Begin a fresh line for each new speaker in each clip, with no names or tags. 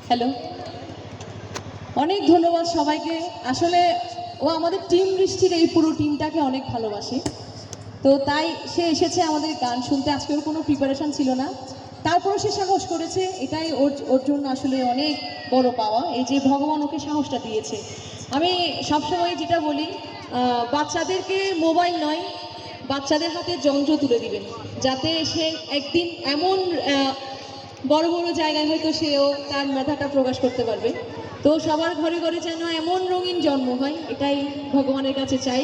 Hello, অনেক ধন্যবাদ সবাইকে। আসলে ও আমাদের টিম বৃষ্টির এই পুরো টিমটাকে অনেক ভালোবাসে, তো তাই সে এসেছে আমাদের গান শুনতে। আজকে ওর কোনো প্রিপারেশন ছিল না, তারপরও সে সাহস করেছে। এটাই ওর জন্য আসলে অনেক বড় পাওয়া, এই যে ভগবান ওকে সাহসটা দিয়েছে। আমি সবসময় যেটা বলি, বাচ্চাদেরকে মোবাইল নয়, বাচ্চাদের হাতে যন্ত্র তুলে দিবেন, যাতে সে একদিন এমন বড় বড় জায়গায় হয়তো সেও তার মেধাটা প্রকাশ করতে পারবে। তো সবার ঘরে ঘরে যেন এমন রঙিন জন্ম হয়, এটাই ভগবানের কাছে চাই।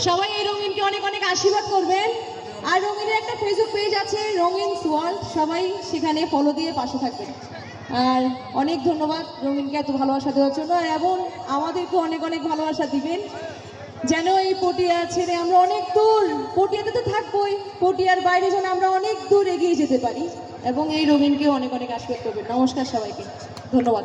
সবাই এই রঙিনকে অনেক অনেক আশীর্বাদ করবেন। আর রঙিনের একটা ফেসবুক পেজ আছে, রঙিন ওয়ার্ল্ড, সবাই সেখানে ফলো দিয়ে পাশে থাকবেন। আর অনেক ধন্যবাদ রঙিনকে এত ভালোবাসা দেওয়ার জন্য, এবং আমাদেরকে অনেক অনেক ভালোবাসা দিবেন, যেন এই পটিয়া ছেড়ে আমরা অনেক দূর, পটিয়াতে তো থাকবোই, পটিয়ার বাইরে যেন আমরা অনেক দূর এগিয়ে যেতে পারি, এবং এই রঙিনকে অনেক অনেক আশীর্বাদ করবেন। নমস্কার সবাইকে, ধন্যবাদ।